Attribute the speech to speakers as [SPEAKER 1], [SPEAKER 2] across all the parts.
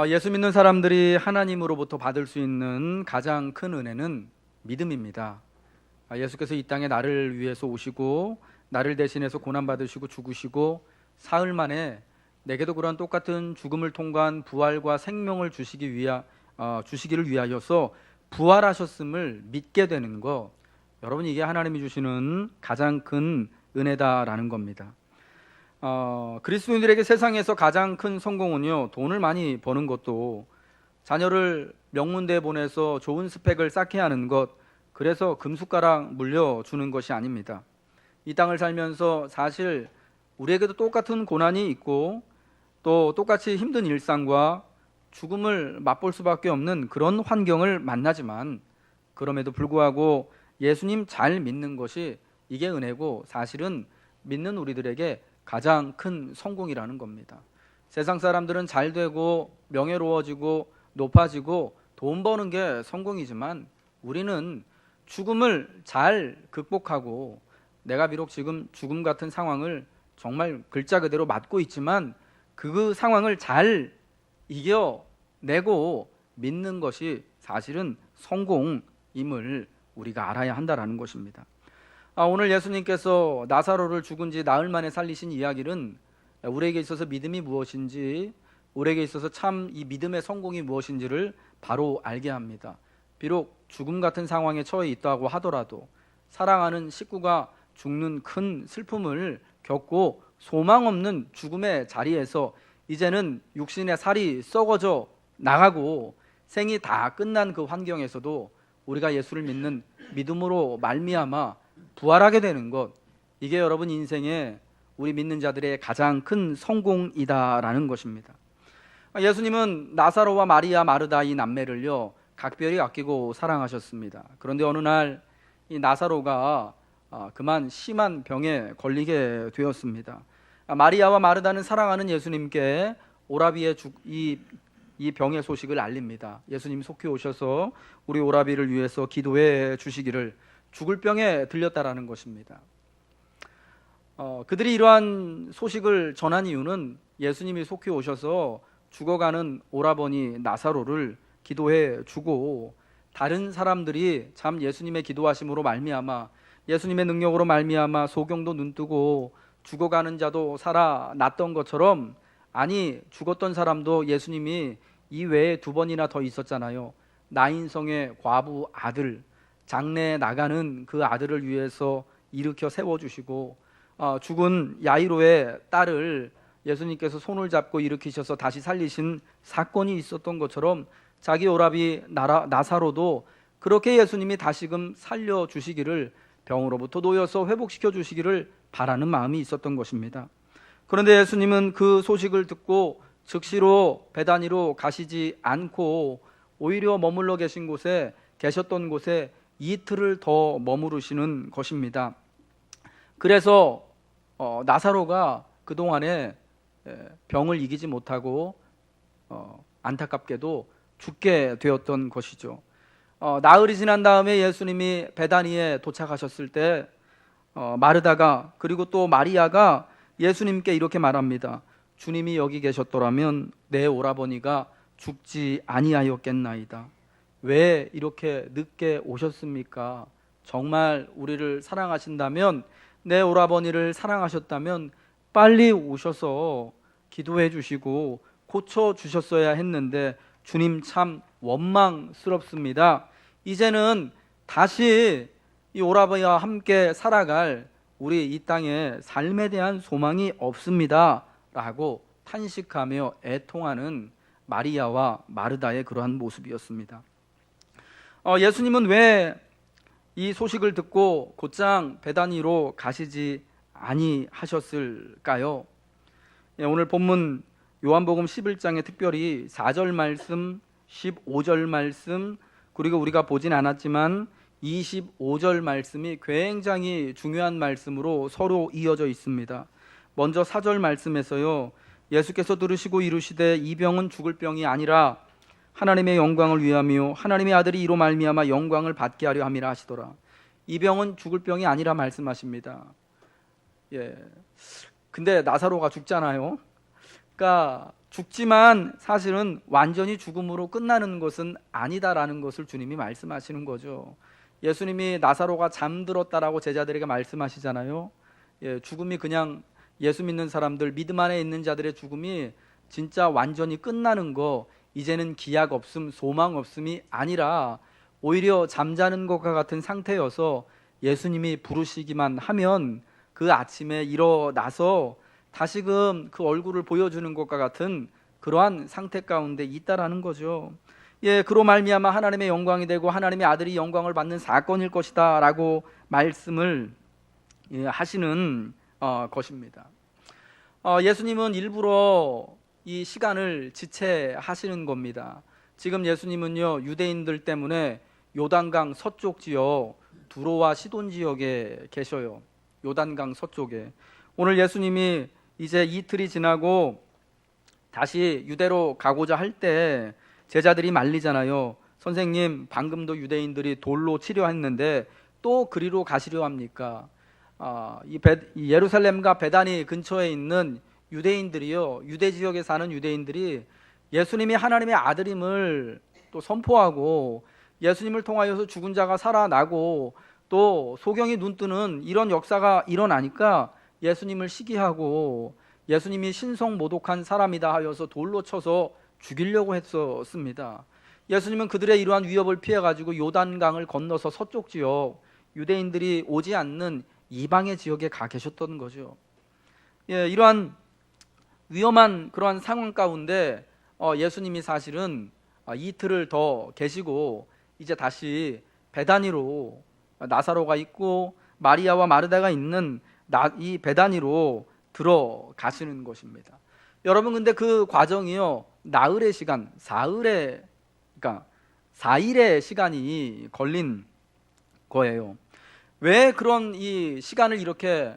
[SPEAKER 1] 예수 믿는 사람들이 하나님으로부터 받을 수 있는 가장 큰 은혜는 믿음입니다. 예수께서 이 땅에 나를 위해서 오시고 나를 대신해서 고난받으시고 죽으시고 사흘 만에 내게도 그런 똑같은 죽음을 통과한 부활과 생명을 주시기를 위하여서 부활하셨음을 믿게 되는 것, 여러분, 이게 하나님이 주시는 가장 큰 은혜다라는 겁니다. 그리스도인들에게 세상에서 가장 큰 성공은요, 돈을 많이 버는 것도, 자녀를 명문대에 보내서 좋은 스펙을 쌓게 하는 것, 그래서 금숟가락 물려주는 것이 아닙니다. 이 땅을 살면서 사실 우리에게도 똑같은 고난이 있고 또 똑같이 힘든 일상과 죽음을 맛볼 수밖에 없는 그런 환경을 만나지만, 그럼에도 불구하고 예수님 잘 믿는 것이 이게 은혜고, 사실은 믿는 우리들에게 가장 큰 성공이라는 겁니다. 세상 사람들은 잘 되고 명예로워지고 높아지고 돈 버는 게 성공이지만, 우리는 죽음을 잘 극복하고, 내가 비록 지금 죽음 같은 상황을 정말 글자 그대로 맞고 있지만 그 상황을 잘 이겨내고 믿는 것이 사실은 성공임을 우리가 알아야 한다는 것입니다. 오늘 예수님께서 나사로를 죽은 지 나흘 만에 살리신 이야기는 우리에게 있어서 믿음이 무엇인지, 우리에게 있어서 참 이 믿음의 성공이 무엇인지를 바로 알게 합니다. 비록 죽음 같은 상황에 처해 있다고 하더라도, 사랑하는 식구가 죽는 큰 슬픔을 겪고 소망 없는 죽음의 자리에서 이제는 육신의 살이 썩어져 나가고 생이 다 끝난 그 환경에서도 우리가 예수를 믿는 믿음으로 말미암아 부활하게 되는 것, 이게 여러분 인생의 우리 믿는 자들의 가장 큰 성공이다라는 것입니다. 예수님은 나사로와 마리아, 마르다 이 남매를요 각별히 아끼고 사랑하셨습니다. 그런데 어느 날 이 나사로가 그만 심한 병에 걸리게 되었습니다. 마리아와 마르다는 사랑하는 예수님께 오라비의 이 병의 소식을 알립니다. 예수님 속히 오셔서 우리 오라비를 위해서 기도해 주시기를, 죽을 병에 들렸다라는 것입니다. 그들이 이러한 소식을 전한 이유는 예수님이 속히 오셔서 죽어가는 오라버니 나사로를 기도해 주고, 다른 사람들이 참 예수님의 기도하심으로 말미암아, 예수님의 능력으로 말미암아 소경도 눈뜨고 죽어가는 자도 살아났던 것처럼, 아니 죽었던 사람도 예수님이 이외에 2번이나 더 있었잖아요. 나인성의 과부 아들, 장래에 나가는 그 아들을 위해서 일으켜 세워주시고, 죽은 야이로의 딸을 예수님께서 손을 잡고 일으키셔서 다시 살리신 사건이 있었던 것처럼, 자기 오라비 나사로도 그렇게 예수님이 다시금 살려주시기를, 병으로부터 놓여서 회복시켜 주시기를 바라는 마음이 있었던 것입니다. 그런데 예수님은 그 소식을 듣고 즉시로 베다니로 가시지 않고 오히려 머물러 계셨던 곳에 이틀을 더 머무르시는 것입니다. 그래서 나사로가 그동안에 병을 이기지 못하고 안타깝게도 죽게 되었던 것이죠. 나흘이 지난 다음에 예수님이 베다니에 도착하셨을 때 마르다가, 그리고 또 마리아가 예수님께 이렇게 말합니다. 주님이 여기 계셨더라면 내 오라버니가 죽지 아니하였겠나이다. 왜 이렇게 늦게 오셨습니까? 정말 우리를 사랑하신다면, 내 오라버니를 사랑하셨다면 빨리 오셔서 기도해 주시고 고쳐 주셨어야 했는데 주님 참 원망스럽습니다. 이제는 다시 이 오라버니와 함께 살아갈 우리 이 땅의 삶에 대한 소망이 없습니다 라고 탄식하며 애통하는 마리아와 마르다의 그러한 모습이었습니다. 예수님은 왜 이 소식을 듣고 곧장 베다니로 가시지 아니하셨을까요? 오늘 본문 요한복음 11장에 특별히 4절 말씀, 15절 말씀, 그리고 우리가 보진 않았지만 25절 말씀이 굉장히 중요한 말씀으로 서로 이어져 있습니다. 먼저 4절 말씀에서요, 예수께서 들으시고 이르시되 이 병은 죽을 병이 아니라 하나님의 영광을 위하며 하나님의 아들이 이로 말미암아 영광을 받게 하려 함이라 하시더라. 이 병은 죽을 병이 아니라 말씀하십니다. 근데 나사로가 죽잖아요. 그러니까 죽지만 사실은 완전히 죽음으로 끝나는 것은 아니다라는 것을 주님이 말씀하시는 거죠. 예수님이 나사로가 잠들었다라고 제자들에게 말씀하시잖아요. 죽음이 그냥 예수 믿는 사람들, 믿음 안에 있는 자들의 죽음이 진짜 완전히 끝나는 거, 이제는 기약 없음, 소망 없음이 아니라 오히려 잠자는 것과 같은 상태여서 예수님이 부르시기만 하면 그 아침에 일어나서 다시금 그 얼굴을 보여주는 것과 같은 그러한 상태 가운데 있다라는 거죠. 그로 말미암아 하나님의 영광이 되고 하나님의 아들이 영광을 받는 사건일 것이다 라고 말씀을 하시는 것입니다. 예수님은 일부러 이 시간을 지체하시는 겁니다. 지금 예수님은요, 유대인들 때문에 요단강 서쪽 지역 두로와 시돈 지역에 계셔요. 요단강 서쪽에. 오늘 예수님이 이제 이틀이 지나고 다시 유대로 가고자 할 때 제자들이 말리잖아요. 선생님, 방금도 유대인들이 돌로 치려했는데 또 그리로 가시려 합니까? 이 예루살렘과 베다니 근처에 있는 유대인들이요, 유대 지역에 사는 유대인들이 예수님이 하나님의 아들임을 또 선포하고 예수님을 통하여서 죽은 자가 살아나고 또 소경이 눈뜨는 이런 역사가 일어나니까 예수님을 시기하고 예수님이 신성모독한 사람이다 하여서 돌로 쳐서 죽이려고 했었습니다. 예수님은 그들의 이러한 위협을 피해가지고 요단강을 건너서 서쪽 지역, 유대인들이 오지 않는 이방의 지역에 가 계셨던 거죠. 이러한 위험한 그러한 상황 가운데 예수님이 사실은 이틀을 더 계시고 이제 다시 베다니로, 나사로가 있고 마리아와 마르다가 있는 이 베다니로 들어가시는 것입니다. 여러분, 근데 그 과정이요, 나흘의 시간, 그러니까 4일의 시간이 걸린 거예요. 왜 그런 이 시간을 이렇게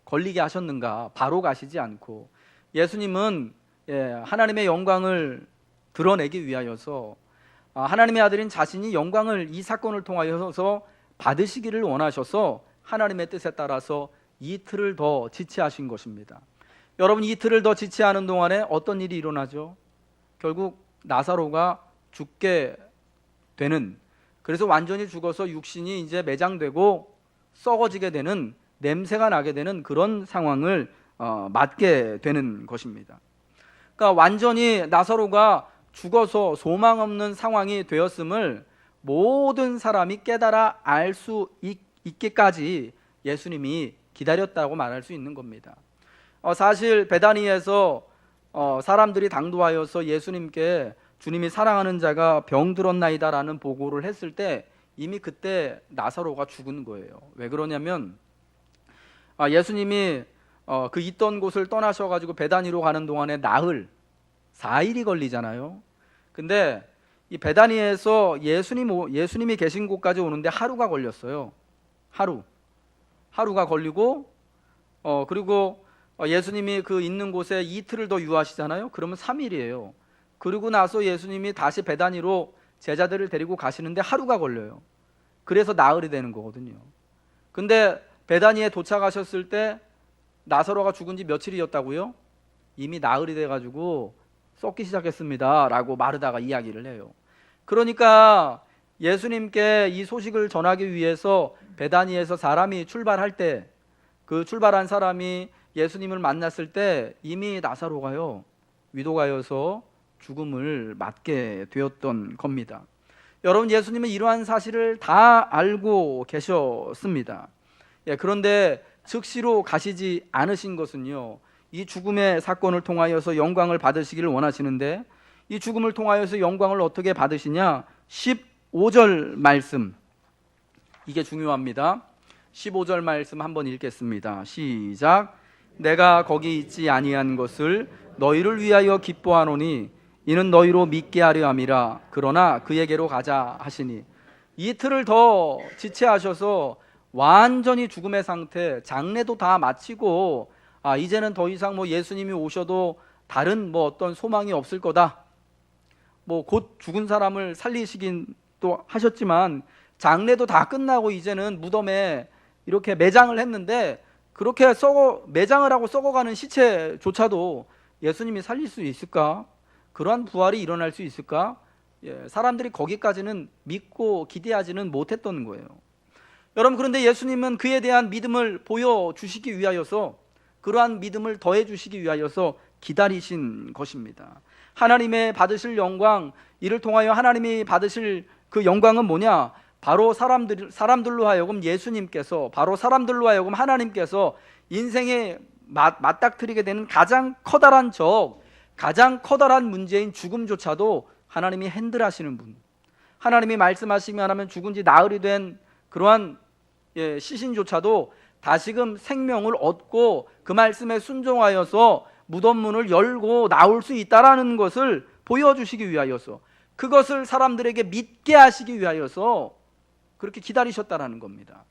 [SPEAKER 1] 걸리게 하셨는가? 바로 가시지 않고 예수님은 하나님의 영광을 드러내기 위하여서 하나님의 아들인 자신이 영광을 이 사건을 통하여서 받으시기를 원하셔서 하나님의 뜻에 따라서 이틀을 더 지체하신 것입니다. 여러분, 이틀을 더 지체하는 동안에 어떤 일이 일어나죠? 결국 나사로가 죽게 되는, 그래서 완전히 죽어서 육신이 이제 매장되고 썩어지게 되는, 냄새가 나게 되는 그런 상황을 맞게 되는 것입니다. 그러니까 완전히 나사로가 죽어서 소망 없는 상황이 되었음을 모든 사람이 깨달아 알 수 있기까지 예수님이 기다렸다고 말할 수 있는 겁니다. 사실 베다니에서 사람들이 당도하여서 예수님께 주님이 사랑하는 자가 병들었나이다 라는 보고를 했을 때 이미 그때 나사로가 죽은 거예요. 왜 그러냐면 예수님이 그 있던 곳을 떠나셔가지고 베다니로 가는 동안에 나흘, 4일이 걸리잖아요. 근데 이 베다니에서 예수님이 계신 곳까지 오는데 하루가 걸렸어요. 하루가 걸리고 그리고 예수님이 그 있는 곳에 이틀을 더 유하시잖아요. 그러면 3일이에요. 그리고 나서 예수님이 다시 베다니로 제자들을 데리고 가시는데 하루가 걸려요. 그래서 나흘이 되는 거거든요. 근데 베다니에 도착하셨을 때 나사로가 죽은 지 며칠이었다고요? 이미 나흘이 돼가지고 썩기 시작했습니다 라고 마르다가 이야기를 해요. 그러니까 예수님께 이 소식을 전하기 위해서 베다니에서 사람이 출발할 때, 그 출발한 사람이 예수님을 만났을 때 이미 나사로가요, 위도가여서 죽음을 맞게 되었던 겁니다. 여러분, 예수님은 이러한 사실을 다 알고 계셨습니다. 그런데 즉시로 가시지 않으신 것은요, 이 죽음의 사건을 통하여서 영광을 받으시기를 원하시는데, 이 죽음을 통하여서 영광을 어떻게 받으시냐? 15절 말씀, 이게 중요합니다. 15절 말씀 한번 읽겠습니다. 시작. 내가 거기 있지 아니한 것을 너희를 위하여 기뻐하노니 이는 너희로 믿게 하려 함이라. 그러나 그에게로 가자 하시니, 이틀을 더 지체하셔서 완전히 죽음의 상태, 장례도 다 마치고 이제는 더 이상 예수님이 오셔도 다른 어떤 소망이 없을 거다, 곧 죽은 사람을 살리시긴 또 하셨지만 장례도 다 끝나고 이제는 무덤에 이렇게 매장을 했는데, 그렇게 매장을 하고 썩어가는 시체조차도 예수님이 살릴 수 있을까? 그러한 부활이 일어날 수 있을까? 사람들이 거기까지는 믿고 기대하지는 못했던 거예요. 여러분, 그런데 예수님은 그에 대한 믿음을 보여주시기 위하여서, 그러한 믿음을 더해 주시기 위하여서 기다리신 것입니다. 하나님의 받으실 영광, 이를 통하여 하나님이 받으실 그 영광은 뭐냐? 바로 사람들로 하여금 예수님께서, 바로 사람들로 하여금 하나님께서 인생에 맞닥뜨리게 되는 가장 커다란 가장 커다란 문제인 죽음조차도 하나님이 핸들하시는 분, 하나님이 말씀하시면 하면 죽은 지 나흘이 된 그러한 시신조차도 다시금 생명을 얻고 그 말씀에 순종하여서 무덤 문을 열고 나올 수 있다라는 것을 보여주시기 위하여서, 그것을 사람들에게 믿게 하시기 위하여서 그렇게 기다리셨다라는 겁니다.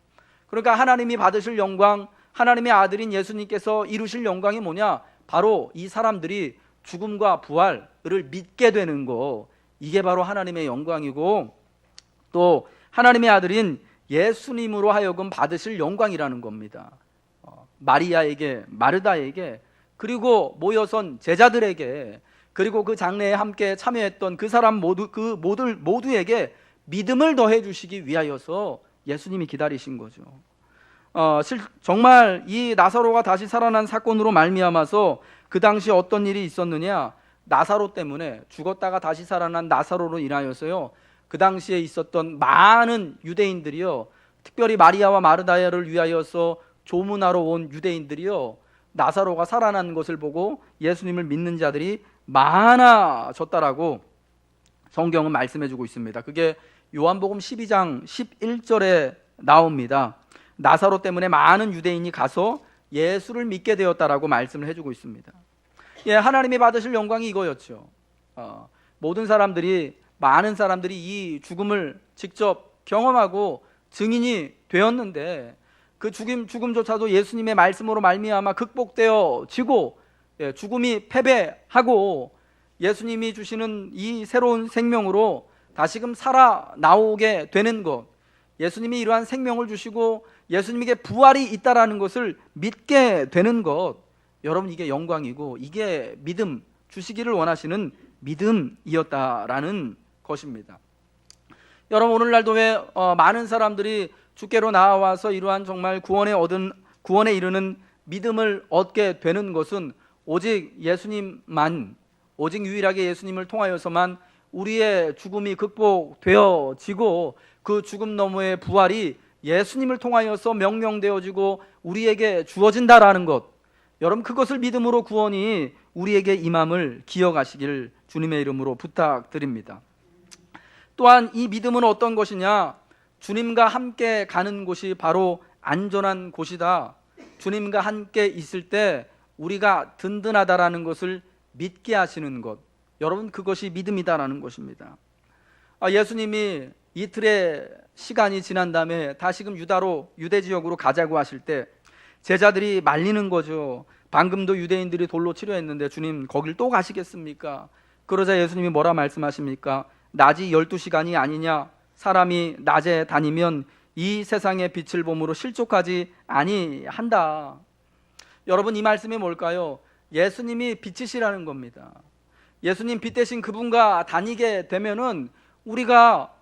[SPEAKER 1] 그러니까 하나님이 받으실 영광, 하나님의 아들인 예수님께서 이루실 영광이 뭐냐? 바로 이 사람들이 죽음과 부활을 믿게 되는 거, 이게 바로 하나님의 영광이고, 또 하나님의 아들인 예수님으로 하여금 받으실 영광이라는 겁니다. 마리아에게, 마르다에게, 그리고 모여선 제자들에게, 그리고 그 장례에 함께 참여했던 그 사람 모두에게 믿음을 더해 주시기 위하여서 예수님이 기다리신 거죠. 정말 이 나사로가 다시 살아난 사건으로 말미암아서 그 당시 어떤 일이 있었느냐? 나사로 때문에, 죽었다가 다시 살아난 나사로로 인하여서요, 그 당시에 있었던 많은 유대인들이요, 특별히 마리아와 마르다를 위하여서 조문하러 온 유대인들이요, 나사로가 살아난 것을 보고 예수님을 믿는 자들이 많아졌다라고 성경은 말씀해 주고 있습니다. 그게 요한복음 12장 11절에 나옵니다. 나사로 때문에 많은 유대인이 가서 예수를 믿게 되었다라고 말씀을 해주고 있습니다. 하나님이 받으실 영광이 이거였죠. 많은 사람들이 이 죽음을 직접 경험하고 증인이 되었는데, 그 죽음조차도 예수님의 말씀으로 말미암아 극복되어지고, 죽음이 패배하고 예수님이 주시는 이 새로운 생명으로 다시금 살아나오게 되는 것, 예수님이 이러한 생명을 주시고 예수님에게 부활이 있다라는 것을 믿게 되는 것, 여러분, 이게 영광이고 이게 믿음, 주시기를 원하시는 믿음이었다라는 것입니다. 여러분, 오늘날도 왜 많은 사람들이 주께로 나와서 이러한 정말 구원에 이르는 믿음을 얻게 되는 것은 오직 예수님만, 오직 유일하게 예수님을 통하여서만 우리의 죽음이 극복되어지고 그 죽음 너머의 부활이 예수님을 통하여서 명령되어지고 우리에게 주어진다라는 것, 여러분, 그것을 믿음으로 구원이 우리에게 임함을 기억하시길 주님의 이름으로 부탁드립니다. 또한 이 믿음은 어떤 것이냐? 주님과 함께 가는 곳이 바로 안전한 곳이다. 주님과 함께 있을 때 우리가 든든하다라는 것을 믿게 하시는 것, 여러분, 그것이 믿음이다라는 것입니다. 예수님이 이틀의 시간이 지난 다음에 다시금 유대 지역으로 가자고 하실 때 제자들이 말리는 거죠. 방금도 유대인들이 돌로 치려 했는데 주님, 거길 또 가시겠습니까? 그러자 예수님이 뭐라 말씀하십니까? 낮이 12시간이 아니냐? 사람이 낮에 다니면 이 세상의 빛을 봄으로 실족하지 아니한다. 여러분, 이 말씀이 뭘까요? 예수님이 빛이시라는 겁니다. 예수님 빛 대신 그분과 다니게 되면은 우리가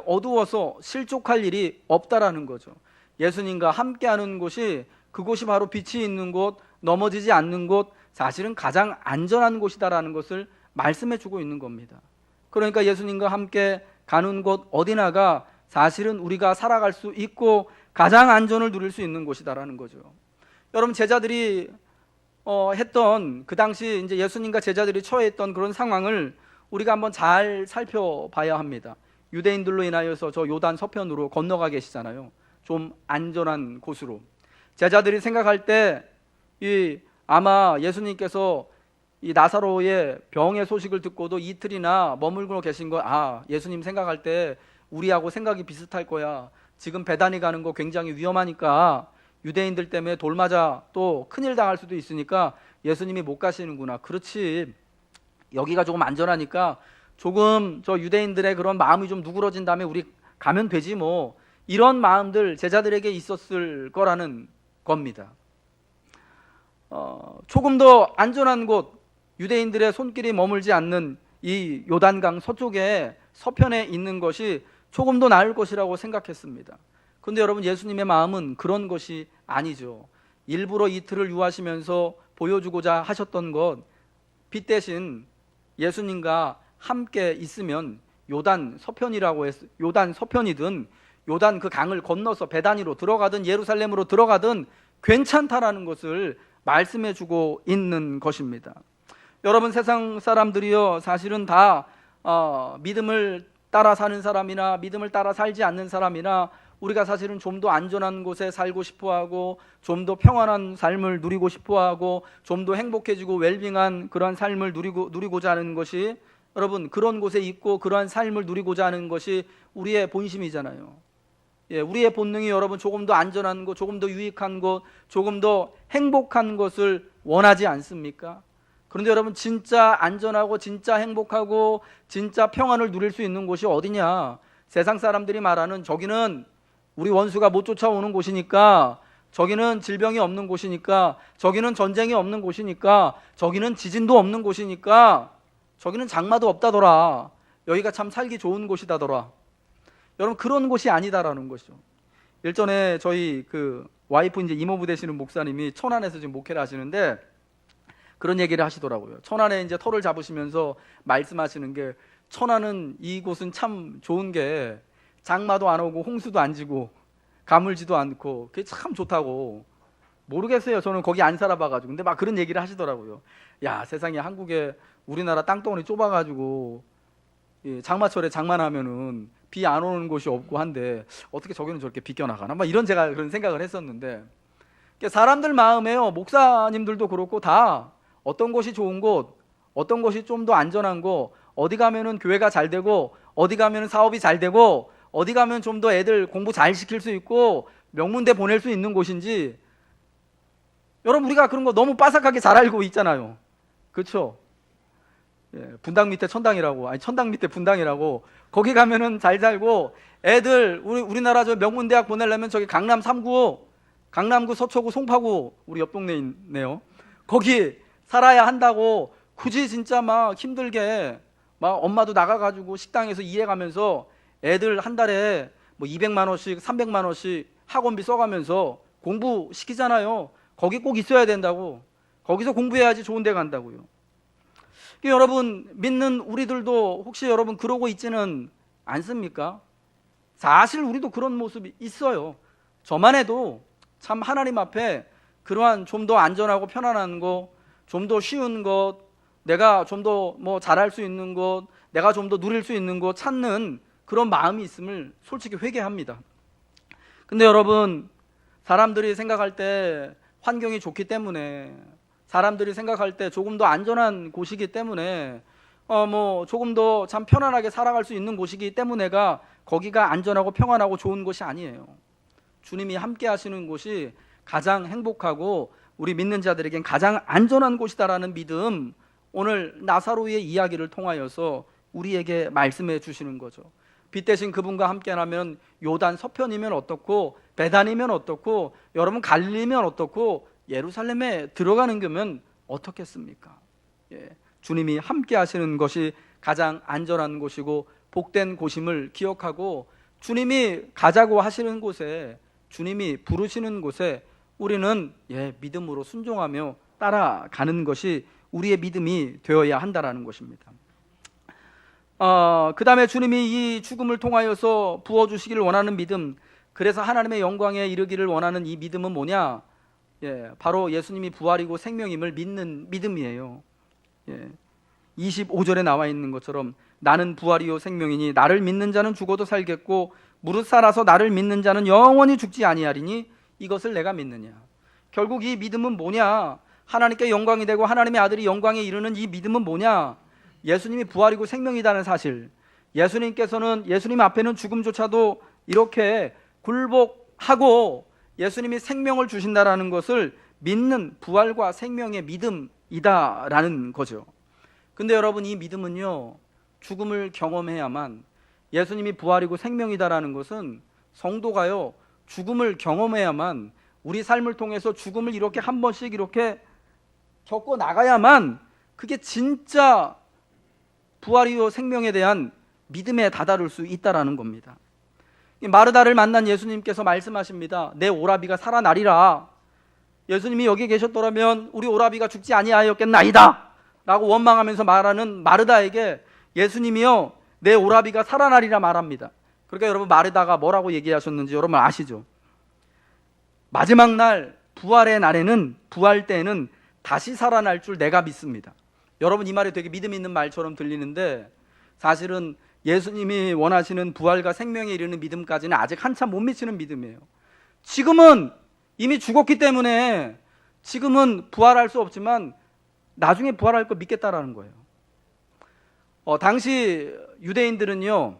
[SPEAKER 1] 어두워서 실족할 일이 없다라는 거죠. 예수님과 함께하는 곳이, 그곳이 바로 빛이 있는 곳, 넘어지지 않는 곳, 사실은 가장 안전한 곳이다라는 것을 말씀해 주고 있는 겁니다. 그러니까 예수님과 함께 가는 곳 어디나가 사실은 우리가 살아갈 수 있고 가장 안전을 누릴 수 있는 곳이다라는 거죠. 여러분, 제자들이 했던 그 당시 이제 예수님과 제자들이 처해있던 그런 상황을 우리가 한번 잘 살펴봐야 합니다. 유대인들로 인하여서 저 요단 서편으로 건너가 계시잖아요. 좀 안전한 곳으로. 제자들이 생각할 때 아마 예수님께서 이 나사로의 병의 소식을 듣고도 이틀이나 머물고 계신 거, 예수님 생각할 때 우리하고 생각이 비슷할 거야. 지금 베다니 가는 거 굉장히 위험하니까 유대인들 때문에 돌 맞아 또 큰일 당할 수도 있으니까 예수님이 못 가시는구나. 그렇지, 여기가 조금 안전하니까 조금 저 유대인들의 그런 마음이 좀 누그러진 다음에 우리 가면 되지 뭐, 이런 마음들 제자들에게 있었을 거라는 겁니다. 조금 더 안전한 곳, 유대인들의 손길이 머물지 않는 이 요단강 서쪽에 서편에 있는 것이 조금 더 나을 것이라고 생각했습니다. 그런데 여러분, 예수님의 마음은 그런 것이 아니죠. 일부러 이틀을 유하시면서 보여주고자 하셨던 것, 빛 대신 예수님과 함께 있으면 요단 서편이든 요단 그 강을 건너서 베다니로 들어가든 예루살렘으로 들어가든 괜찮다라는 것을 말씀해 주고 있는 것입니다. 여러분, 세상 사람들이요, 사실은 다 믿음을 따라 사는 사람이나 믿음을 따라 살지 않는 사람이나 우리가 사실은 좀 더 안전한 곳에 살고 싶어하고 좀 더 평안한 삶을 누리고 싶어하고 좀 더 행복해지고 웰빙한 그러한 삶을 누리고자 하는 것이, 여러분, 그런 곳에 있고 그러한 삶을 누리고자 하는 것이 우리의 본심이잖아요. 우리의 본능이 여러분 조금 더 안전한 곳, 조금 더 유익한 곳, 조금 더 행복한 것을 원하지 않습니까? 그런데 여러분, 진짜 안전하고 진짜 행복하고 진짜 평안을 누릴 수 있는 곳이 어디냐? 세상 사람들이 말하는 저기는 우리 원수가 못 쫓아오는 곳이니까, 저기는 질병이 없는 곳이니까, 저기는 전쟁이 없는 곳이니까, 저기는 지진도 없는 곳이니까, 저기는 장마도 없다더라. 여기가 참 살기 좋은 곳이다더라. 여러분, 그런 곳이 아니다라는 것이죠. 일전에 저희 그 와이프 이제 이모부 되시는 목사님이 천안에서 지금 목회를 하시는데 그런 얘기를 하시더라고요. 천안에 이제 터를 잡으시면서 말씀하시는 게, 천안은 이곳은 참 좋은 게 장마도 안 오고 홍수도 안 지고 가물지도 않고 그게 참 좋다고. 모르겠어요, 저는 거기 안 살아봐가지고. 근데 막 그런 얘기를 하시더라고요. 야, 세상에, 한국에 우리나라 땅덩어리 좁아가지고 장마철에 장만하면은 비 안 오는 곳이 없고 한데 어떻게 저기는 저렇게 비껴나가나, 막 이런 제가 그런 생각을 했었는데, 사람들 마음에요, 목사님들도 그렇고 다 어떤 곳이 좋은 곳, 어떤 곳이 좀 더 안전한 곳, 어디 가면은 교회가 잘 되고 어디 가면은 사업이 잘 되고 어디 가면 좀 더 애들 공부 잘 시킬 수 있고 명문대 보낼 수 있는 곳인지, 여러분, 우리가 그런 거 너무 빠삭하게 잘 알고 있잖아요. 그렇죠? 분당 밑에 천당이라고, 아니 천당 밑에 분당이라고, 거기 가면은 잘 살고 애들 우리나라 저 명문대학 보내려면 저기 강남 3구, 강남구, 서초구, 송파구, 우리 옆 동네에 있네요. 거기 살아야 한다고 굳이 진짜 막 힘들게 막 엄마도 나가가지고 식당에서 일해가면서 애들 한 달에 뭐 200만 원씩 300만 원씩 학원비 써가면서 공부시키잖아요. 거기 꼭 있어야 된다고. 거기서 공부해야지 좋은 데 간다고요. 여러분, 믿는 우리들도 혹시 여러분 그러고 있지는 않습니까? 사실 우리도 그런 모습이 있어요. 저만 해도 참 하나님 앞에 그러한 좀 더 안전하고 편안한 것, 좀 더 쉬운 것, 내가 좀 더 뭐 잘할 수 있는 것, 내가 좀 더 누릴 수 있는 것 찾는 그런 마음이 있음을 솔직히 회개합니다. 근데 여러분, 사람들이 생각할 때 환경이 좋기 때문에, 사람들이 생각할 때 조금 더 안전한 곳이기 때문에, 뭐 조금 더 참 편안하게 살아갈 수 있는 곳이기 때문에가 거기가 안전하고 평안하고 좋은 곳이 아니에요. 주님이 함께 하시는 곳이 가장 행복하고 우리 믿는 자들에겐 가장 안전한 곳이다라는 믿음, 오늘 나사로의 이야기를 통하여서 우리에게 말씀해 주시는 거죠. 빛 대신 그분과 함께하면 요단 서편이면 어떻고, 베단이면 어떻고, 여러분 갈릴리면 어떻고, 예루살렘에 들어가는 거면 어떻겠습니까? 주님이 함께 하시는 것이 가장 안전한 곳이고 복된 곳임을 기억하고, 주님이 가자고 하시는 곳에, 주님이 부르시는 곳에 우리는 믿음으로 순종하며 따라가는 것이 우리의 믿음이 되어야 한다라는 것입니다. 그 다음에 주님이 이 죽음을 통하여서 부어주시기를 원하는 믿음, 그래서 하나님의 영광에 이르기를 원하는 이 믿음은 뭐냐? 바로 예수님이 부활이고 생명임을 믿는 믿음이에요. 25절에 나와 있는 것처럼 나는 부활이요 생명이니 나를 믿는 자는 죽어도 살겠고 무릇 살아서 나를 믿는 자는 영원히 죽지 아니하리니 이것을 내가 믿느냐. 결국 이 믿음은 뭐냐? 하나님께 영광이 되고 하나님의 아들이 영광에 이르는 이 믿음은 뭐냐? 예수님이 부활이고 생명이라는 사실, 예수님께서는, 예수님 앞에는 죽음조차도 이렇게 굴복하고 예수님이 생명을 주신다라는 것을 믿는 부활과 생명의 믿음이다라는 거죠. 근데 여러분, 이 믿음은요, 죽음을 경험해야만, 예수님이 부활이고 생명이다라는 것은 성도가요, 죽음을 경험해야만, 우리 삶을 통해서 죽음을 이렇게 한 번씩 이렇게 겪어 나가야만 그게 진짜 부활이요 생명에 대한 믿음에 다다를 수 있다라는 겁니다. 마르다를 만난 예수님께서 말씀하십니다. 내 오라비가 살아나리라. 예수님이 여기 계셨더라면 우리 오라비가 죽지 아니하였겠나이다 라고 원망하면서 말하는 마르다에게 예수님이요 내 오라비가 살아나리라 말합니다. 그러니까 여러분 마르다가 뭐라고 얘기하셨는지 여러분 아시죠? 마지막 날 부활의 날에는, 부활 때에는 다시 살아날 줄 내가 믿습니다. 여러분 이 말이 되게 믿음 있는 말처럼 들리는데 사실은 예수님이 원하시는 부활과 생명에 이르는 믿음까지는 아직 한참 못 미치는 믿음이에요. 지금은 이미 죽었기 때문에 지금은 부활할 수 없지만 나중에 부활할 거 믿겠다라는 거예요. 당시 유대인들은요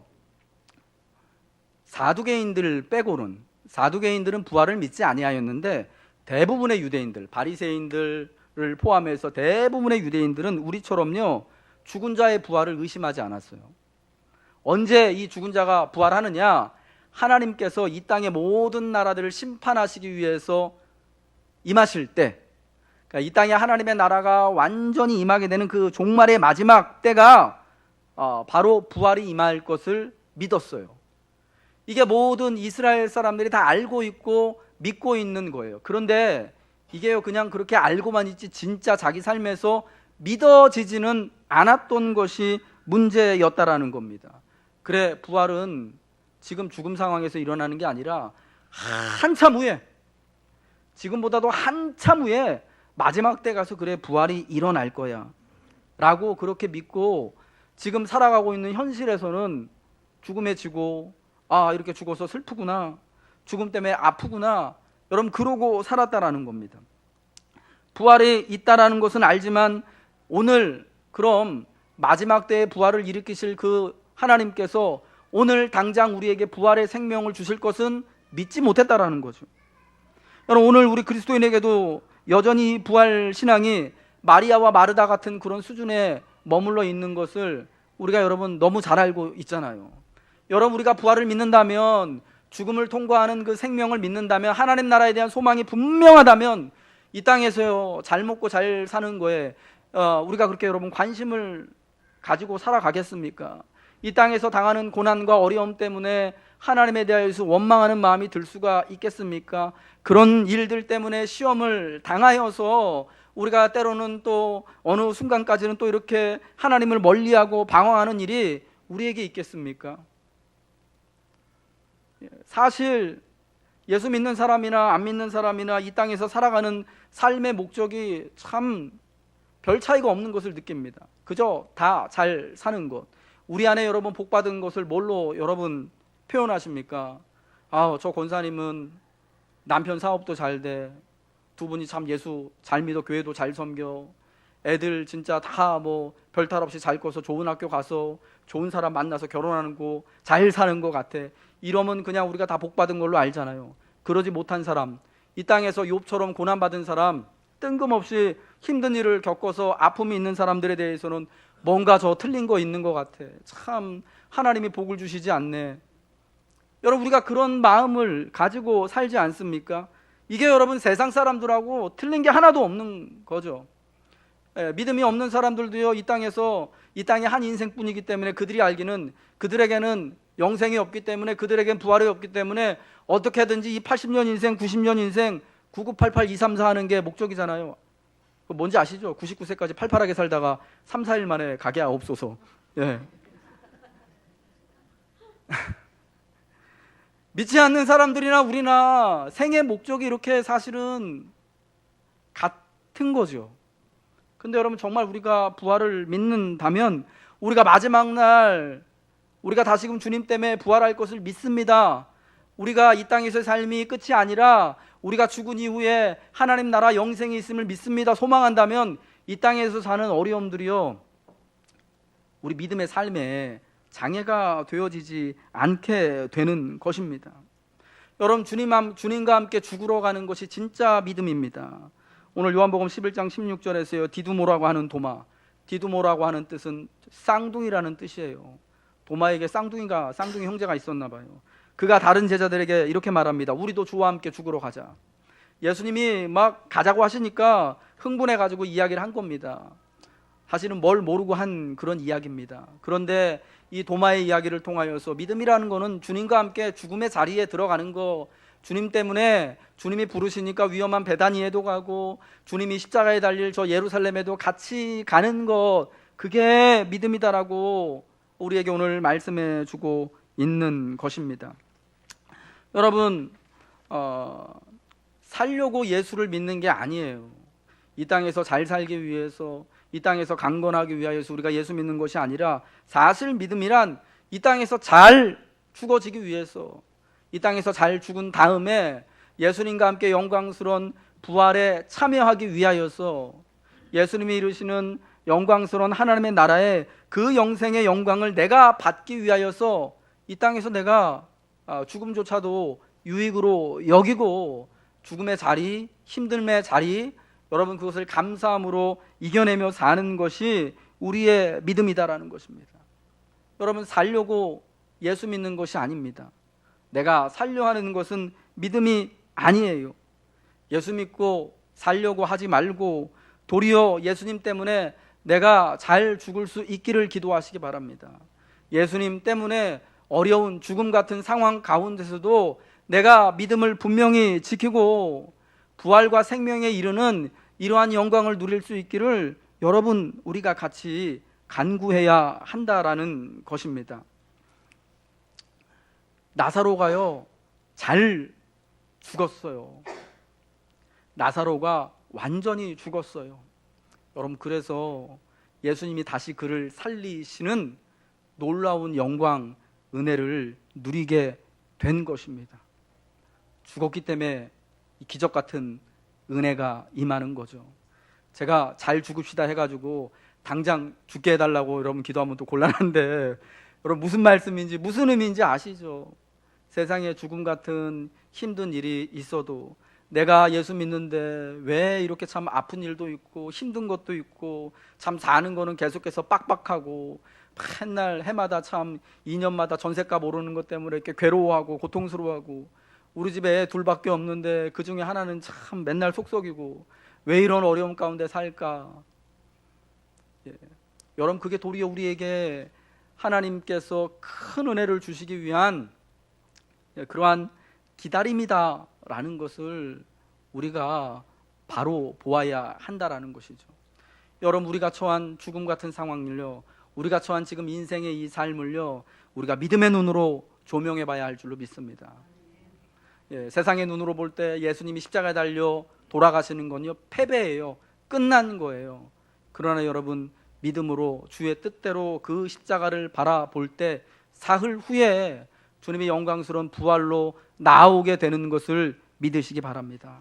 [SPEAKER 1] 사두개인들 빼고는, 사두개인들은 부활을 믿지 아니하였는데 대부분의 유대인들, 바리새인들을 포함해서 대부분의 유대인들은 우리처럼요 죽은 자의 부활을 의심하지 않았어요. 언제 이 죽은 자가 부활하느냐? 하나님께서 이 땅의 모든 나라들을 심판하시기 위해서 임하실 때, 그러니까 이 땅에 하나님의 나라가 완전히 임하게 되는 그 종말의 마지막 때가 바로 부활이 임할 것을 믿었어요. 이게 모든 이스라엘 사람들이 다 알고 있고 믿고 있는 거예요. 그런데 이게요 그냥 그렇게 알고만 있지 진짜 자기 삶에서 믿어지지는 않았던 것이 문제였다라는 겁니다. 그래, 부활은 지금 죽음 상황에서 일어나는 게 아니라 한참 후에, 지금보다도 한참 후에 마지막 때 가서 그래 부활이 일어날 거야 라고 그렇게 믿고 지금 살아가고 있는 현실에서는 죽음에 지고 이렇게 죽어서 슬프구나, 죽음 때문에 아프구나, 여러분 그러고 살았다라는 겁니다. 부활이 있다라는 것은 알지만 오늘 그럼 마지막 때에 부활을 일으키실 그 하나님께서 오늘 당장 우리에게 부활의 생명을 주실 것은 믿지 못했다라는 거죠. 여러분 오늘 우리 그리스도인에게도 여전히 부활 신앙이 마리아와 마르다 같은 그런 수준에 머물러 있는 것을 우리가 여러분 너무 잘 알고 있잖아요. 여러분 우리가 부활을 믿는다면, 죽음을 통과하는 그 생명을 믿는다면, 하나님 나라에 대한 소망이 분명하다면 이 땅에서요 잘 먹고 잘 사는 거에 우리가 그렇게 여러분 관심을 가지고 살아가겠습니까? 이 땅에서 당하는 고난과 어려움 때문에 하나님에 대해서 원망하는 마음이 들 수가 있겠습니까? 그런 일들 때문에 시험을 당하여서 우리가 때로는 또 어느 순간까지는 또 이렇게 하나님을 멀리하고 방황하는 일이 우리에게 있겠습니까? 사실 예수 믿는 사람이나 안 믿는 사람이나 이 땅에서 살아가는 삶의 목적이 참 별 차이가 없는 것을 느낍니다. 그저 다 잘 사는 것. 우리 안에 여러분 복 받은 것을 뭘로 여러분 표현하십니까? 저 권사님은 남편 사업도 잘 돼, 두 분이 참 예수 잘 믿어, 교회도 잘 섬겨, 애들 진짜 다 뭐 별탈 없이 잘 커서 좋은 학교 가서 좋은 사람 만나서 결혼하는 거 잘 사는 것 같아. 이러면 그냥 우리가 다 복 받은 걸로 알잖아요. 그러지 못한 사람, 이 땅에서 욥처럼 고난받은 사람, 뜬금없이 힘든 일을 겪어서 아픔이 있는 사람들에 대해서는 뭔가 저 틀린 거 있는 것 같아. 참 하나님이 복을 주시지 않네. 여러분 우리가 그런 마음을 가지고 살지 않습니까? 이게 여러분 세상 사람들하고 틀린 게 하나도 없는 거죠. 믿음이 없는 사람들도요 이 땅에서, 이 땅의 한 인생뿐이기 때문에 그들이 알기는, 그들에게는 영생이 없기 때문에, 그들에겐 부활이 없기 때문에 어떻게든지 이 80년 인생, 90년 인생 9988 234 하는 게 목적이잖아요. 뭔지 아시죠? 99세까지 팔팔하게 살다가 3, 4일 만에 가게 없어서. 예. 믿지 않는 사람들이나 우리나 생의 목적이 이렇게 사실은 같은 거죠. 근데 여러분 정말 우리가 부활을 믿는다면 우리가 마지막 날 우리가 다시금 주님 때문에 부활할 것을 믿습니다. 우리가 이 땅에서의 삶이 끝이 아니라 우리가 죽은 이후에 하나님 나라 영생이 있음을 믿습니다. 소망한다면 이 땅에서 사는 어려움들이요 우리 믿음의 삶에 장애가 되어지지 않게 되는 것입니다. 여러분 주님과 함께 죽으러 가는 것이 진짜 믿음입니다. 오늘 요한복음 11장 16절에서요 디두모라고 하는 도마, 디두모라고 하는 뜻은 쌍둥이라는 뜻이에요. 도마에게 쌍둥이 형제가 있었나 봐요. 그가 다른 제자들에게 이렇게 말합니다. 우리도 주와 함께 죽으러 가자. 예수님이 막 가자고 하시니까 흥분해가지고 이야기를 한 겁니다. 사실은 뭘 모르고 한 그런 이야기입니다. 그런데 이 도마의 이야기를 통하여서 믿음이라는 거는 주님과 함께 죽음의 자리에 들어가는 거, 주님 때문에 주님이 부르시니까 위험한 베다니에도 가고 주님이 십자가에 달릴 저 예루살렘에도 같이 가는 것, 그게 믿음이다라고 우리에게 오늘 말씀해 주고 있는 것입니다. 여러분, 살려고 예수를 믿는 게 아니에요. 이 땅에서 잘 살기 위해서, 이 땅에서 강건하기 위하여서 우리가 예수 믿는 것이 아니라, 사실 믿음이란 이 땅에서 잘 죽어지기 위해서, 이 땅에서 잘 죽은 다음에 예수님과 함께 영광스러운 부활에 참여하기 위하여서 예수님이 이루시는 영광스러운 하나님의 나라의 그 영생의 영광을 내가 받기 위하여서 이 땅에서 내가 죽음조차도 유익으로 여기고 죽음의 자리, 힘듦의 자리, 여러분 그것을 감사함으로 이겨내며 사는 것이 우리의 믿음이다라는 것입니다. 여러분, 살려고 예수 믿는 것이 아닙니다. 내가 살려 하는 것은 믿음이 아니에요. 예수 믿고 살려고 하지 말고 도리어 예수님 때문에 내가 잘 죽을 수 있기를 기도하시기 바랍니다. 예수님 때문에 어려운 죽음 같은 상황 가운데서도 내가 믿음을 분명히 지키고 부활과 생명에 이르는 이러한 영광을 누릴 수 있기를 여러분, 우리가 같이 간구해야 한다라는 것입니다. 나사로가요, 잘 죽었어요. 나사로가 완전히 죽었어요. 여러분, 그래서 예수님이 다시 그를 살리시는 놀라운 영광, 은혜를 누리게 된 것입니다. 죽었기 때문에 이 기적 같은 은혜가 임하는 거죠. 제가 잘 죽읍시다 해가지고 당장 죽게 해달라고 여러분 기도하면 또 곤란한데, 여러분 무슨 말씀인지 무슨 의미인지 아시죠? 세상에 죽음 같은 힘든 일이 있어도 내가 예수 믿는데 왜 이렇게 참 아픈 일도 있고 힘든 것도 있고 참 사는 거는 계속해서 빡빡하고 맨날 해마다 참 2년마다 전셋값 오르는 것 때문에 이렇게 괴로워하고 고통스러워하고, 우리 집에 애 둘밖에 없는데 그 중에 하나는 참 맨날 속썩이고 왜 이런 어려움 가운데 살까? 여러분, 그게 도리어 우리에게 하나님께서 큰 은혜를 주시기 위한 그러한 기다림이다라는 것을 우리가 바로 보아야 한다라는 것이죠. 여러분, 우리가 처한 죽음 같은 상황을요, 우리가 처한 지금 인생의 이 삶을요, 우리가 믿음의 눈으로 조명해 봐야 할 줄로 믿습니다. 세상의 눈으로 볼 때 예수님이 십자가에 달려 돌아가시는 건요, 패배예요. 끝난 거예요. 그러나 여러분, 믿음으로 주의 뜻대로 그 십자가를 바라볼 때 사흘 후에 주님의 영광스러운 부활로 나오게 되는 것을 믿으시기 바랍니다.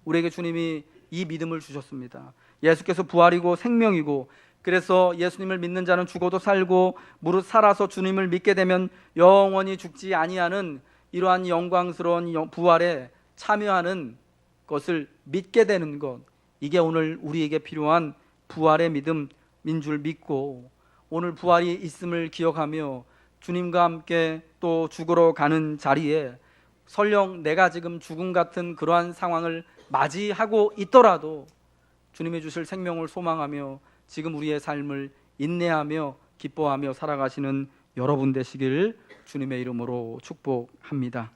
[SPEAKER 1] 우리에게 주님이 이 믿음을 주셨습니다. 예수께서 부활이고 생명이고, 그래서 예수님을 믿는 자는 죽어도 살고 무릇 살아서 주님을 믿게 되면 영원히 죽지 아니하는 이러한 영광스러운 부활에 참여하는 것을 믿게 되는 것, 이게 오늘 우리에게 필요한 부활의 믿음인 줄 믿고, 오늘 부활이 있음을 기억하며 주님과 함께 또 죽으러 가는 자리에 설령 내가 지금 죽음 같은 그러한 상황을 맞이하고 있더라도 주님이 주실 생명을 소망하며 지금 우리의 삶을 인내하며 기뻐하며 살아가시는 여러분 되시길 주님의 이름으로 축복합니다.